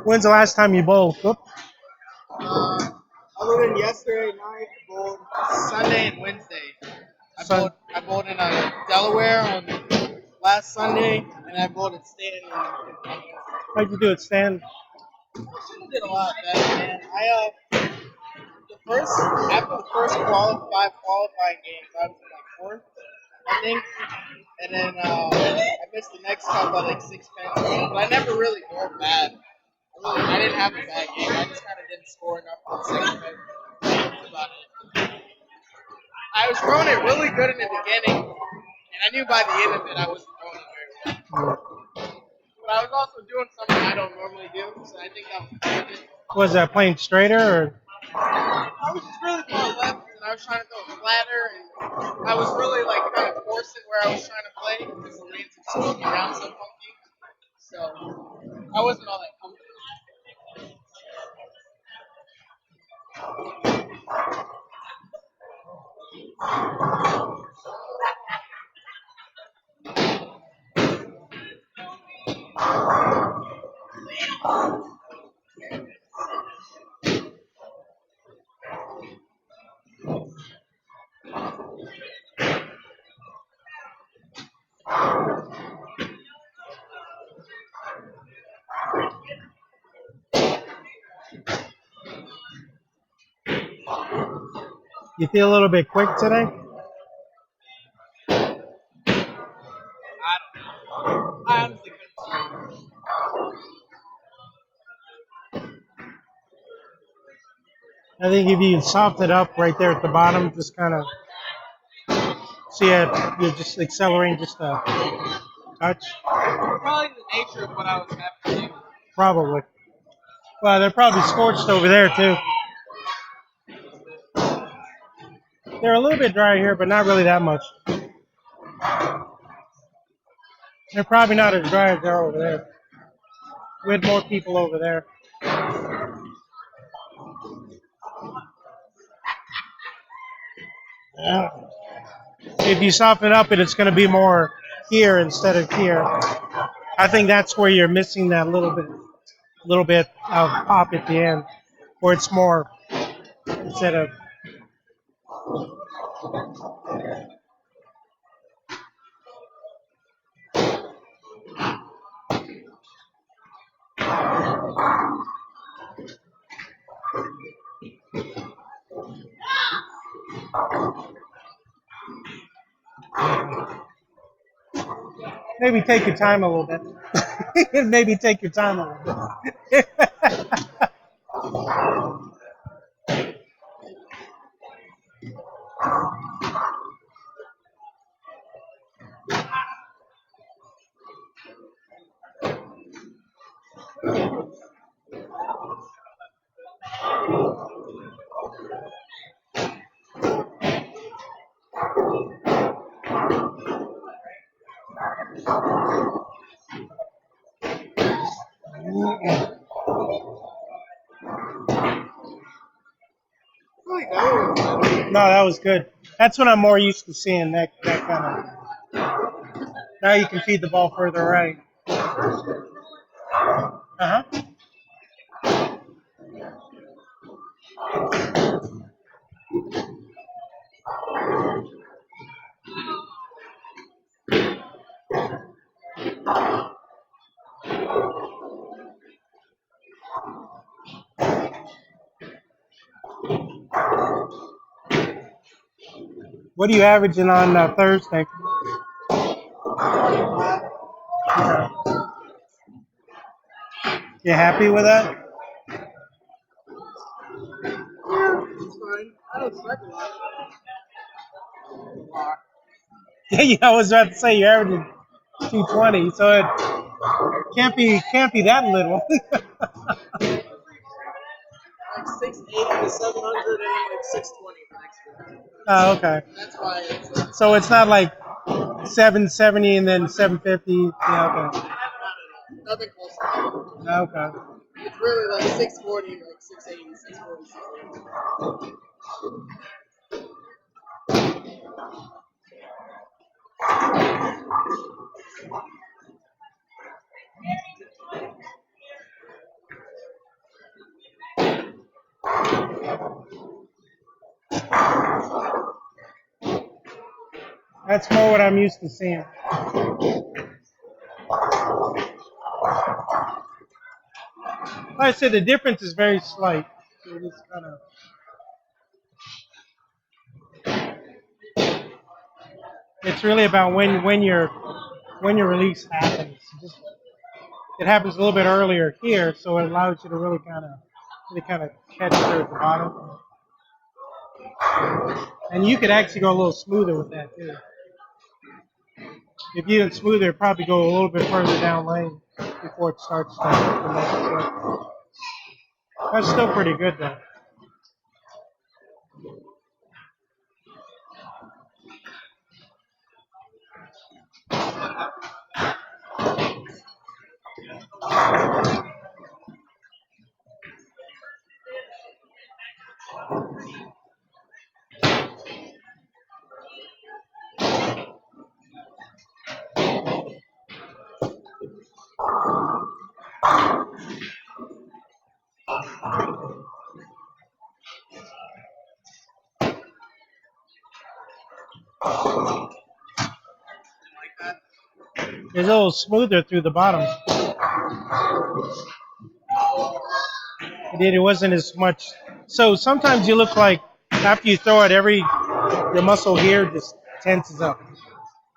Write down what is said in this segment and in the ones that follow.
When's the last time you bowled? Oop. Other than yesterday night, I bowled Sunday and Wednesday. Sun. I bowled in Delaware on last Sunday, and I bowled at Stanton on Wednesday. How'd you do it, Stan? I should have did a lot better, man. The first after the first qualifying games, I was in like fourth, I think, and then I missed the next time by like 6 pins, but I never really bowled bad. I didn't have a bad game. I just kind of didn't score enough for the second pin. That's about it. I was throwing it really good in the beginning, and I knew by the end of it I wasn't throwing it very well. But I was also doing something I don't normally do, so I think that was part of it. Was that playing straighter or? I was just really far left, and I was trying to throw it flatter, and I was really like kind of forcing where I was trying to play because the lanes had slowed me down so funky. So I wasn't all that comfortable. You feel a little bit quick today? I honestly couldn't say. I think if you soft it up right there at the bottom, just kind of see it, you're just accelerating just a touch. Probably the nature of what I was having to do. Probably. Well, they're probably scorched over there too. They're a little bit dry here, but not really that much. They're probably not as dry as they're over there. We had more people over there. Yeah. If you soften it up, it's going to be more here instead of here. I think that's where you're missing that little bit of pop at the end, where it's more instead of. Maybe take your time a little bit. Maybe take your time a little bit. Really, that was No, that was good. That's what I'm more used to seeing, that kind of. Now you can feed the ball further right. Uh huh. What are you averaging on Thursday? You happy with that? it's fine. I don't expect a lot. Yeah, I was about to say you're averaging 220, so it can't be that little. Like 680 to 700 and like 620 for next week. Oh, okay. That's why it's So it's not like 770 and then 750. Yeah, okay. not at all. Nothing close to that. Okay. It's really like 640, like 680, 640, 680. That's more what I'm used to seeing. Like I said, the difference is very slight. So it is kind of, it's really about when your release happens. It happens a little bit earlier here, so it allows you to really kind of catch there at the bottom. And you could actually go a little smoother with that too. If you did smoother, it'd probably go a little bit further down lane before it starts to make it slip. That's still pretty good though. It's a little smoother through the bottom. It wasn't as much. So sometimes you look like after you throw it, your muscle here just tenses up.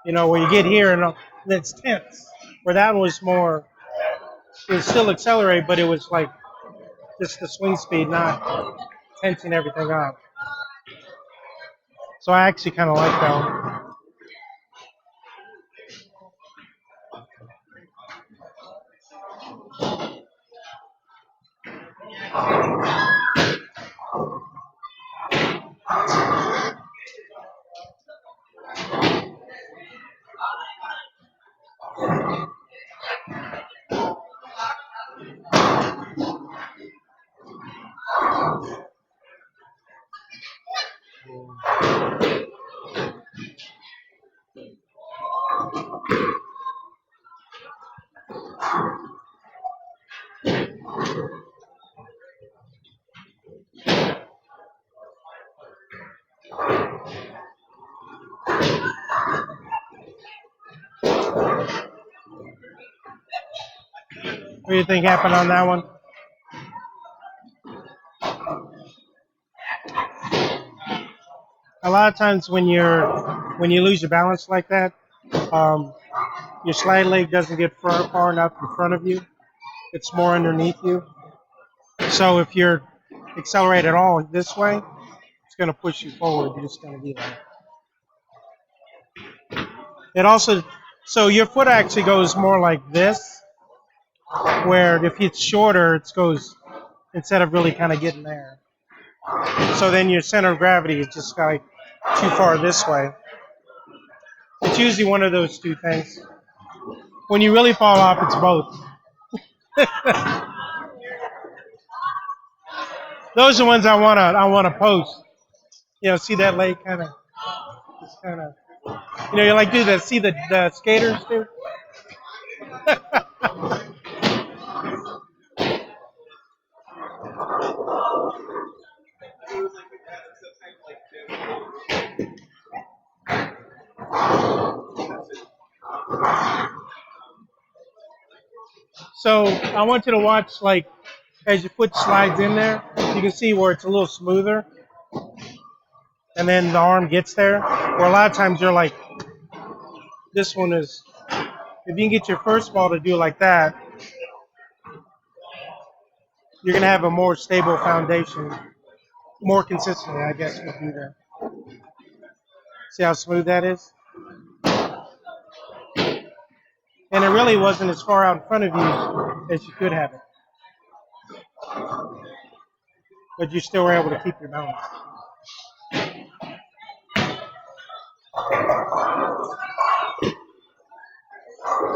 You know, where you get here and it's tense. Where that was more, it was still accelerate, but it was like just the swing speed, not tensing everything up. So I actually kind of like that one. What do you think happened on that one? A lot of times when you lose your balance like that, um, your slide leg doesn't get far enough in front of you. It's more underneath you. So if you're accelerate at all this way, it's going to push you forward. You're just going to be like. It also, so your foot actually goes more like this, where if it's shorter, it goes instead of really kind of getting there. So then your center of gravity is just like too far this way. It's usually one of those two things. When you really fall off, it's both. Those are the ones I wanna post. You know, see that leg just kind of. You know, you like do that. See the skaters do. So I want you to watch like as your foot slides in there, you can see where it's a little smoother, and then the arm gets there. Or a lot of times you're like, this one is. If you can get your first ball to do like that, you're gonna have a more stable foundation, more consistently, I guess would be there. See how smooth that is? And it really wasn't as far out in front of you as you could have it. But you still were able to keep your balance.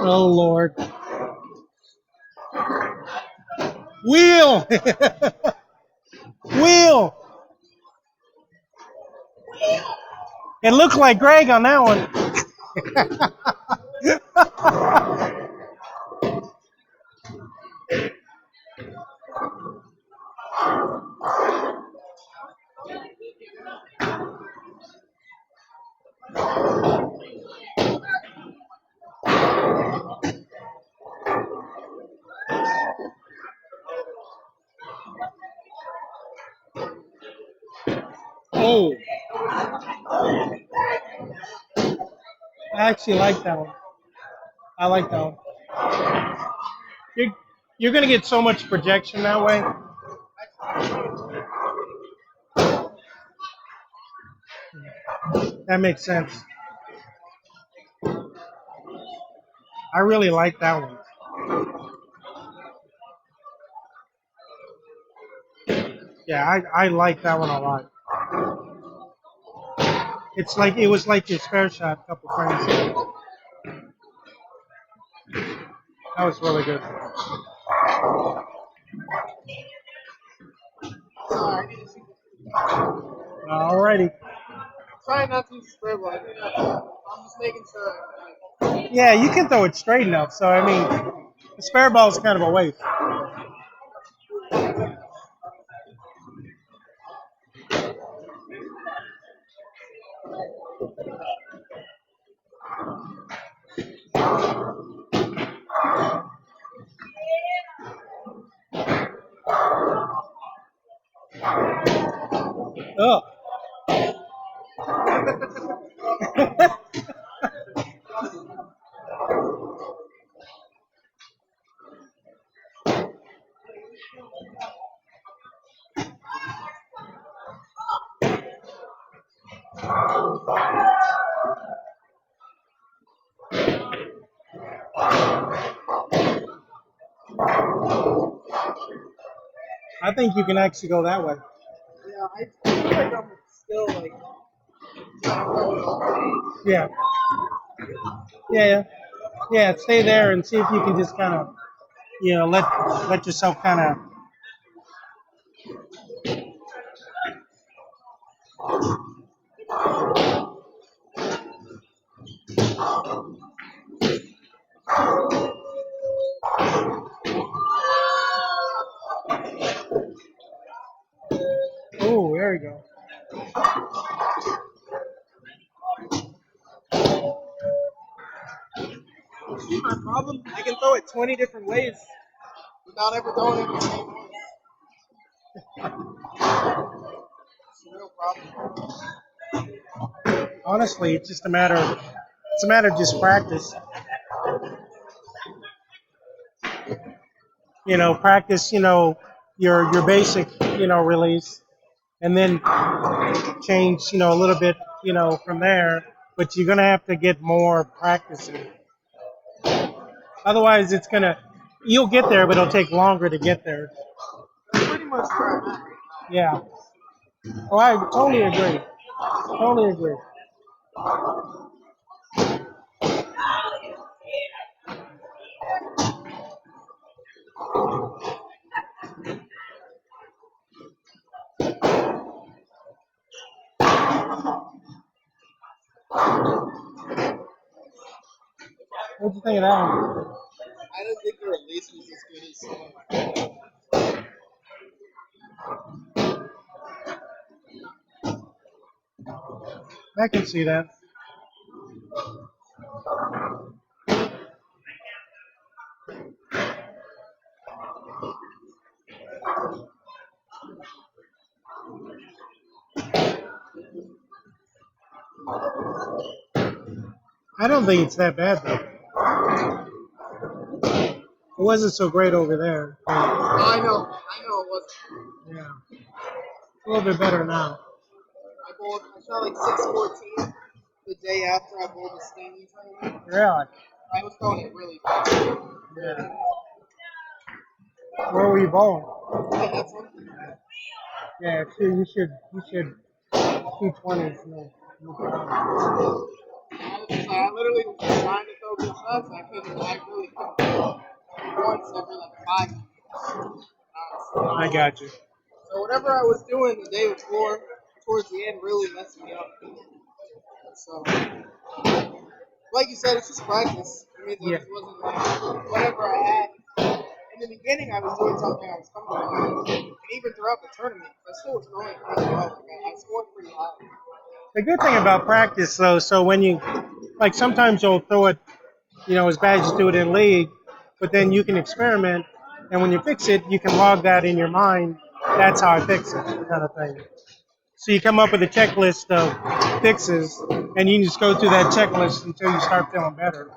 Oh, Lord. Wheel! Wheel! It looked like Greg on that one. Oh, I actually like that one. I like that one. You're, you're gonna get so much projection that way. That makes sense. I really like that one. Yeah, I like that one a lot. It's like it was like your spare shot a couple frames ago. That was really good. Sorry, I need to see. Alrighty. Try not to use the spray ball. I think I'm just making sure. Yeah, you can throw it straight enough. So I mean, the spare ball is kind of a waste. Oh. I think you can actually go that way. Yeah, I feel like I'm still like trying to throw it over. Yeah. Yeah, yeah. Yeah, stay there and see if you can just kind of, let yourself kind of. Oh, there you go. See, my problem, I can throw it 20 different ways without ever throwing it the same way. It's a real problem. Honestly, it's a matter of just practice. Practice, your basic, release, and then change, a little bit, from there. But you're gonna have to get more practice in. Otherwise, you'll get there, but it'll take longer to get there. That's pretty much where I'm at. Yeah. Oh, I totally agree. Totally agree. What'd you think of that one? I don't think the release was as good as some of I can see that. I don't think it's that bad though. It wasn't so great over there. I know it wasn't. Yeah. A little bit better now. I shot like 614 the day after I bowled the standing tournament. Really? I was throwing it really bad. Yeah. Where were you bowling? That's one. Yeah, you should 220s. No problem. I literally was just trying to throw good shots. I really couldn't. Once every like 5 minutes. I got you. So whatever I was doing the day before, towards the end, really messed me up. So, like you said, it's just practice. I mean, Yeah. it wasn't like whatever I had. In the beginning, I was doing something I was comfortable with, and even throughout the tournament, I still was throwing pretty well. Like, I scored pretty high. The good thing about practice, though, so when like sometimes you'll throw it, as bad as you do it in league, but then you can experiment, and when you fix it, you can log that in your mind. That's how I fix it, kind of thing. So you come up with a checklist of fixes, and you can just go through that checklist until you start feeling better.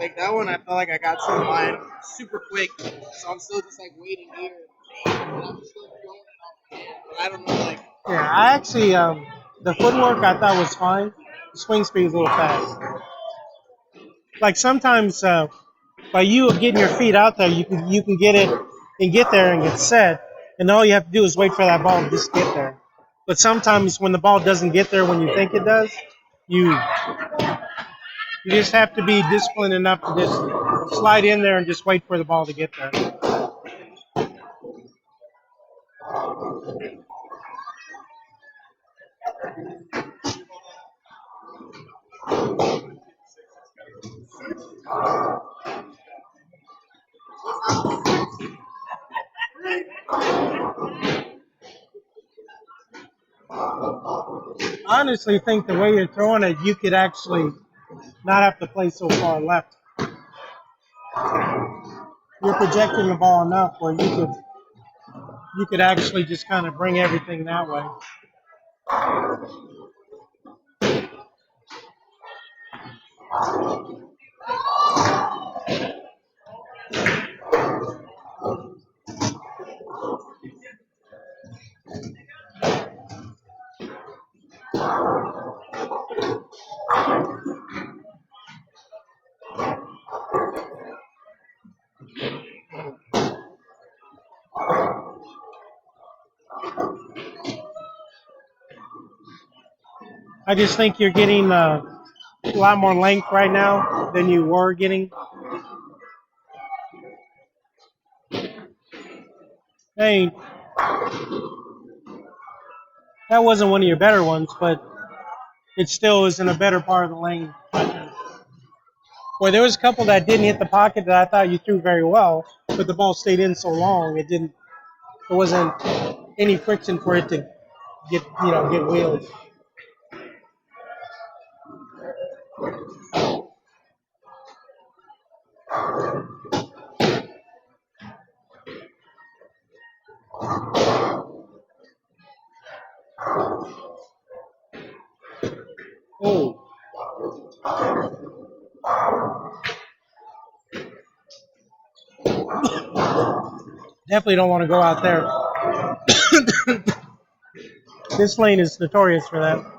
Like that one, I felt like I got to the line super quick, so I'm still just like waiting here, and I'm still going out. But I don't know, like Yeah, I actually the footwork I thought was fine. The swing speed is a little fast. Like sometimes by you getting your feet out there, you can get it and get there and get set, and all you have to do is wait for that ball to just get there. But sometimes when the ball doesn't get there when you think it does, you you just have to be disciplined enough to just slide in there and just wait for the ball to get there. I honestly think the way you're throwing it, you could actually not have to play so far left. You're projecting the ball enough where you could actually just kind of bring everything that way. I just think you're getting a lot more length right now than you were getting. Hey, that wasn't one of your better ones, but it still is in a better part of the lane. Where there was a couple that didn't hit the pocket that I thought you threw very well, but the ball stayed in so long it didn't. There wasn't any friction for it to get wheeled. Oh, definitely don't want to go out there. This lane is notorious for that.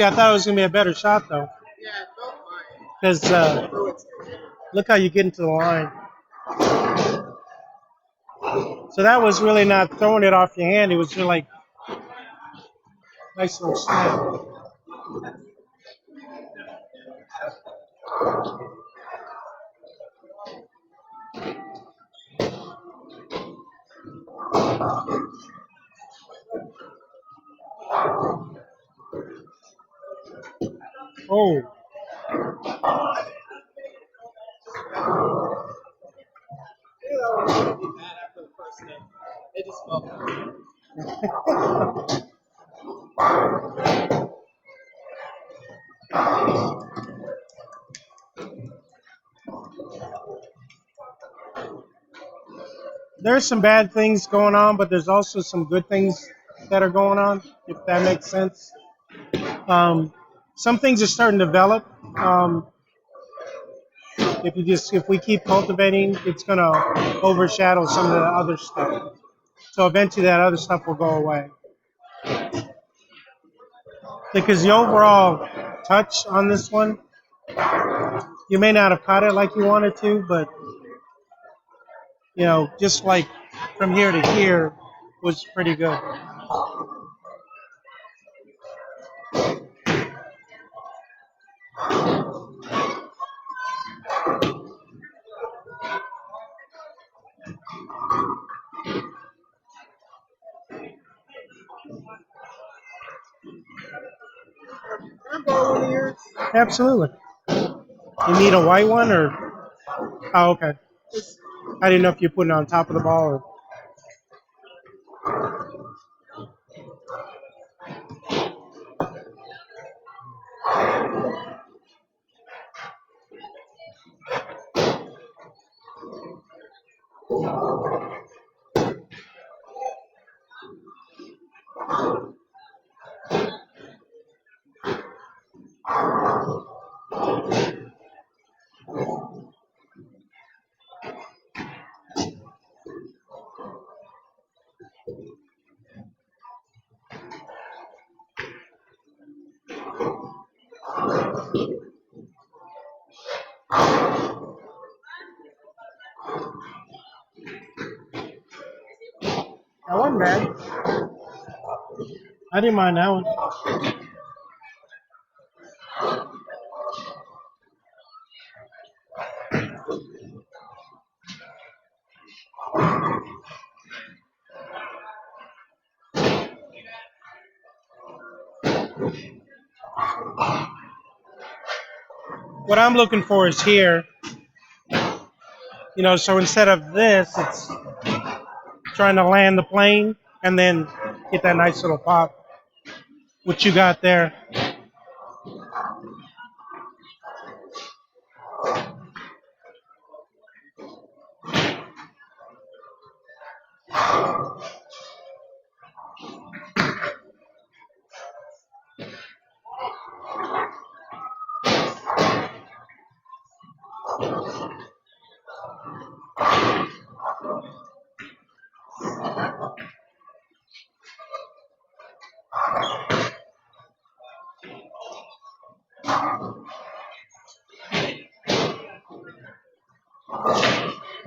I thought it was gonna be a better shot though, yeah, it felt fine. because Threw it straight in. look how you get into the line. So that was really not throwing it off your hand. It was just like nice little snap. Oh, I knew that one was gonna be bad after the first hit. It just felt fine. there's some bad things going on, but there's also some good things that are going on, if that makes sense. Um, some things are starting to develop. If we keep cultivating, it's going to overshadow some of the other stuff. So eventually, that other stuff will go away. Because the overall touch on this one, you may not have caught it like you wanted to, but just like from here to here was pretty good. Absolutely. You need a white one or? Oh, okay. I didn't know if you put it on top of the ball or. That wasn't bad. I didn't mind that one. What I'm looking for is here. So instead of this, it's trying to land the plane and then get that nice little pop. What you got there.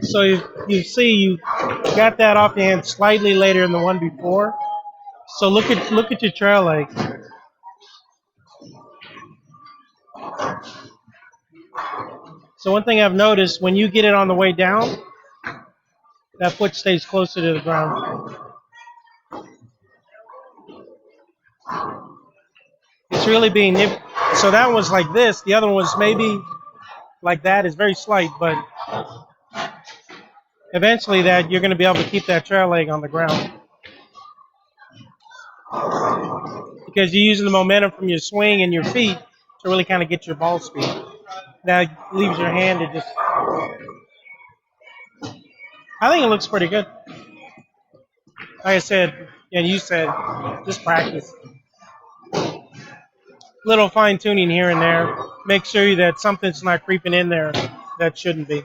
So you see you got that off your hand slightly later than the one before. So look at your trail leg. So one thing I've noticed, when you get it on the way down, that foot stays closer to the ground. It's really being so that was like this. The other one was maybe like that. It's very slight, but eventually that you're going to be able to keep that trail leg on the ground because you're using the momentum from your swing and your feet to really kind of get your ball speed. That leaves your hand to just. I think it looks pretty good. Like I said, and you said, just practice. Little fine tuning here and there. Make sure that something's not creeping in there that shouldn't be.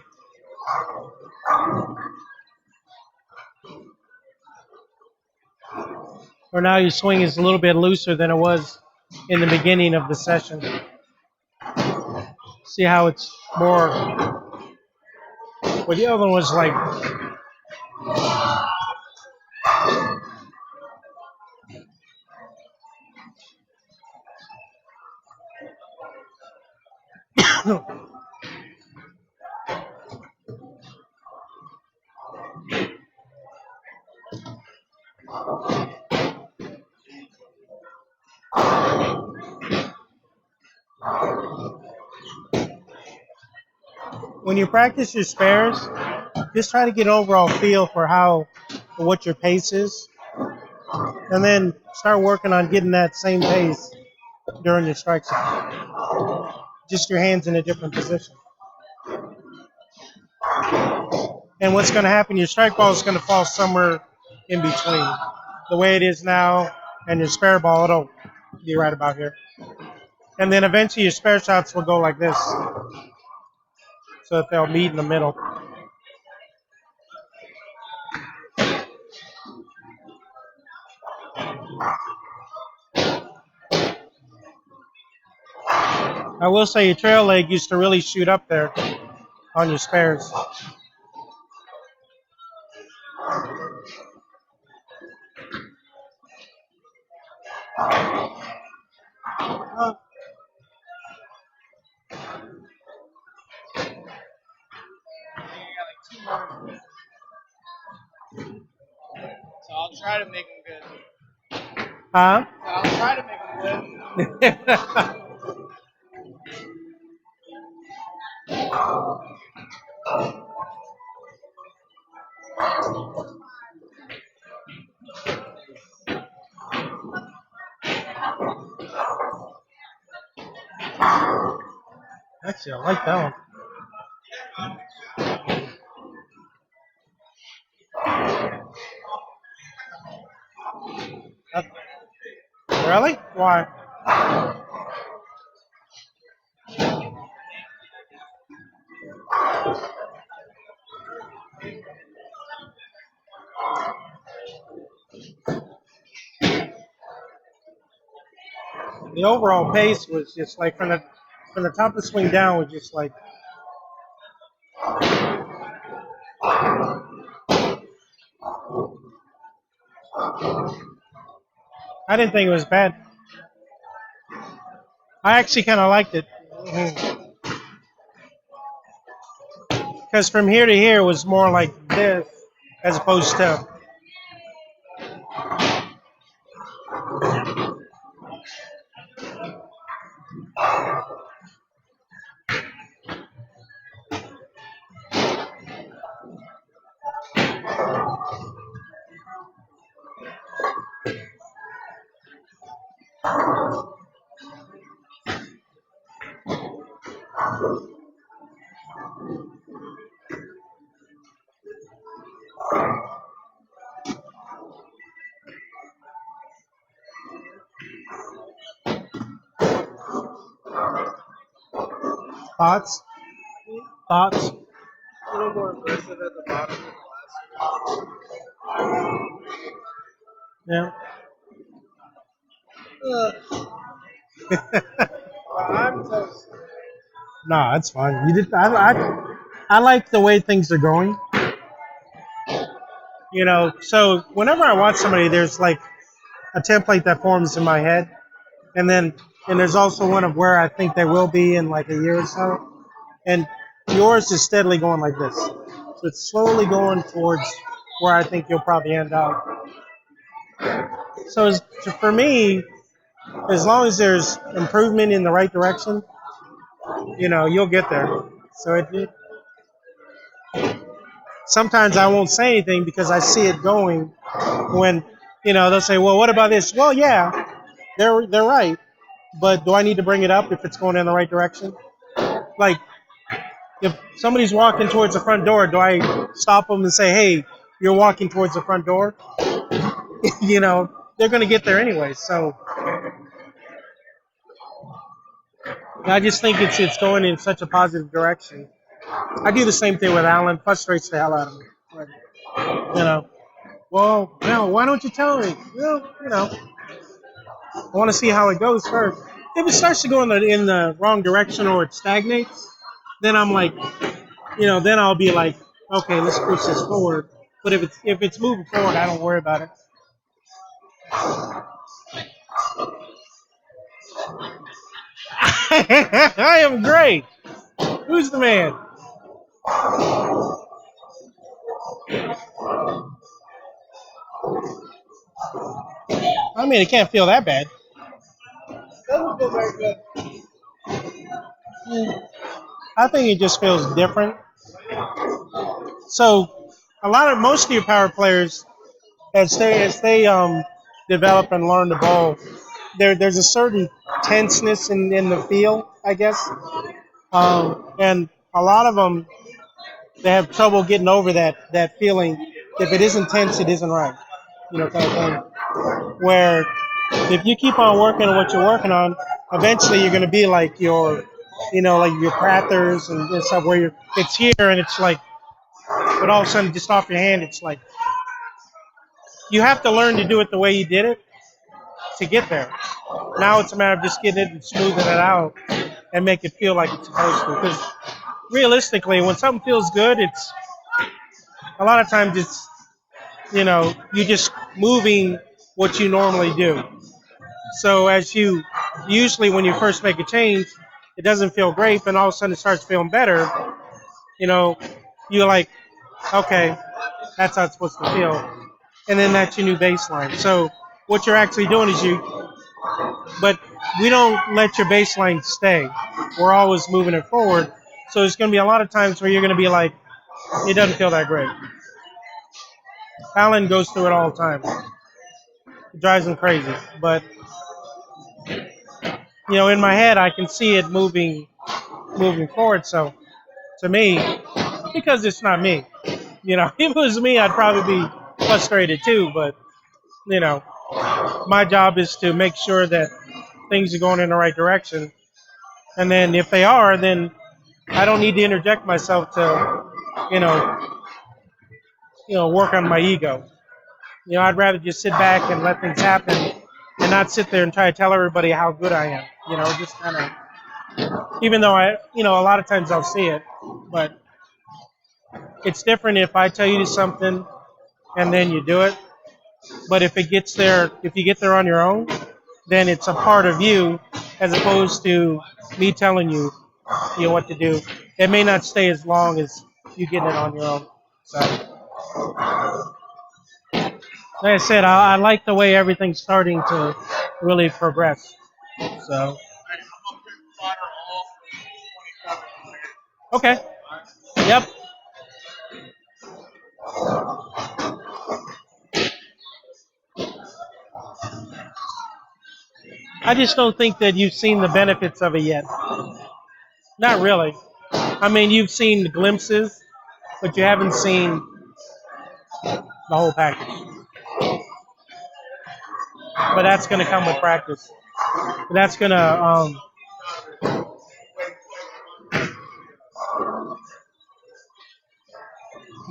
Or now your swing is a little bit looser than it was in the beginning of the session. See how it's more. Well, the other one was like. When you practice your spares, just try to get an overall feel for what your pace is, and then start working on getting that same pace during your strike zone. Just your hands in a different position. And what's going to happen, your strike ball is going to fall somewhere in between. The way it is now and your spare ball, it'll be right about here. And then eventually your spare shots will go like this, so that they'll meet in the middle. I will say your trail leg used to really shoot up there on your spares. So I'll try to make them good. Huh? So I'll try to make them good. Actually, I like that one. Really? Why? The overall pace was just like from the top of the swing down was just like I didn't think it was bad. I actually kind of liked it because from here to here was more like this as opposed to thoughts. Thoughts. A little more aggressive at the bottom of Yeah. the glass. I'm toast. No, that's fine. You did. I like the way things are going. So whenever I watch somebody, there's like a template that forms in my head, and there's also one of where I think they will be in like a year or so. And yours is steadily going like this. So it's slowly going towards where I think you'll probably end up. So for me, as long as there's improvement in the right direction, you'll get there. So sometimes I won't say anything because I see it going when, they'll say, well, what about this? Well, yeah, they're right. But do I need to bring it up if it's going in the right direction? Like, if somebody's walking towards the front door, do I stop them and say, hey, you're walking towards the front door? They're going to get there anyway. So I just think it's going in such a positive direction. I do the same thing with Alan. Frustrates the hell out of me. But, well, no, why don't you tell me? Well, I want to see how it goes first. If it starts to go in the wrong direction or it stagnates, then I'm like, then I'll be like, okay, let's push this forward. But if it's moving forward, I don't worry about it. I am great. Who's the man? I mean, it can't feel that bad. Doesn't feel very good. I think it just feels different. So, most of your power players, as they develop and learn the ball, there's a certain tenseness in the feel, I guess, and a lot of them they have trouble getting over that feeling. If it isn't tense, it isn't right, kind of thing. Where if you keep on working on what you're working on, eventually you're going to be like like your Prathers and stuff where it's here and it's like, but all of a sudden just off your hand, it's like you have to learn to do it the way you did it to get there. Now it's a matter of just getting it and smoothing it out and make it feel like it's supposed to. Because realistically, when something feels good, it's a lot of times it's you're just moving what you normally do. So usually when you first make a change, it doesn't feel great, but all of a sudden it starts feeling better. You're like, okay, that's how it's supposed to feel. And then that's your new baseline. So what you're actually doing is but we don't let your baseline stay. We're always moving it forward. So there's going to be a lot of times where you're going to be like, it doesn't feel that great. Alan goes through it all the time. It drives him crazy. But in my head, I can see it moving forward. So to me, because it's not me, if it was me, I'd probably be frustrated too. But you know, my job is to make sure that things are going in the right direction. And then if they are, then I don't need to interject myself to, you know, work on my ego. I'd rather just sit back and let things happen and not sit there and try to tell everybody how good I am. Just kind of, even though a lot of times I'll see it, but it's different if I tell you something and then you do it. But if you get there on your own, then it's a part of you as opposed to me telling you, what to do. It may not stay as long as you get it on your own. So, like I said, I like the way everything's starting to really progress. So, okay. Yep. I just don't think that you've seen the benefits of it yet. Not really. I mean, you've seen the glimpses, but you haven't seen the whole package. But that's going to come with practice. That's going to,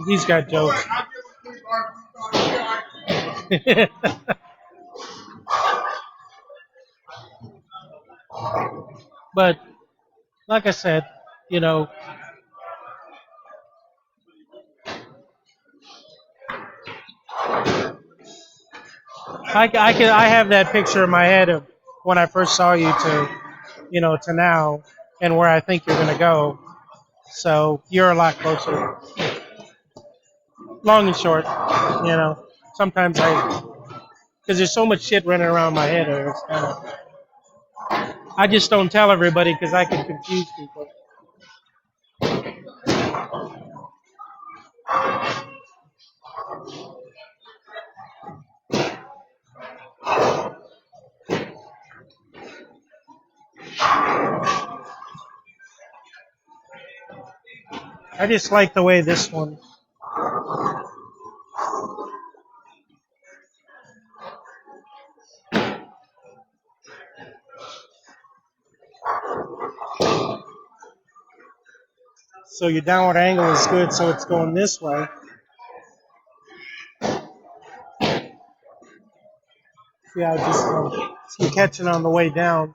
he's got jokes. But like I said, you know, I have that picture in my head of when I first saw you to now and where I think you're going to go. So you're a lot closer. Long and short, sometimes because there's so much shit running around my head. It's kind of, I just don't tell everybody because I can confuse people. I just like the way this one. So your downward angle is good, so it's going this way. See how you catch it on the way down.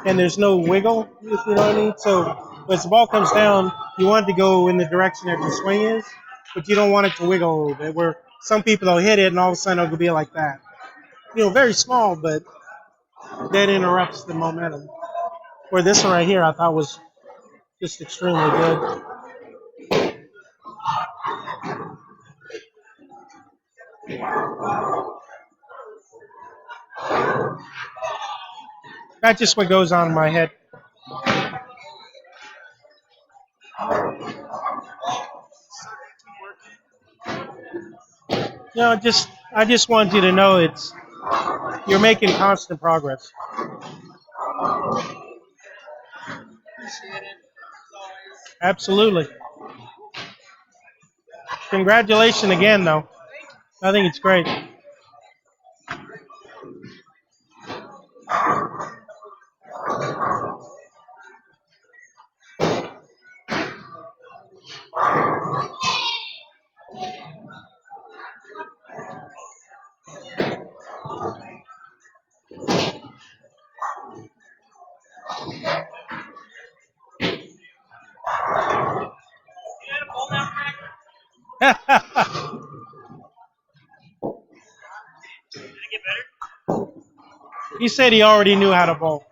And there's no wiggle, if you know what I mean. So as the ball comes down, you want it to go in the direction that the swing is, but you don't want it to wiggle a little bit. Where some people will hit it and all of a sudden it'll be like that. Very small, but that interrupts the momentum. Where this one right here, I thought was just extremely good. That's just what goes on in my head. I just want you to know you're making constant progress. Appreciate it, as always. Absolutely. Congratulations again, though. I think it's great. He said he already knew how to bowl.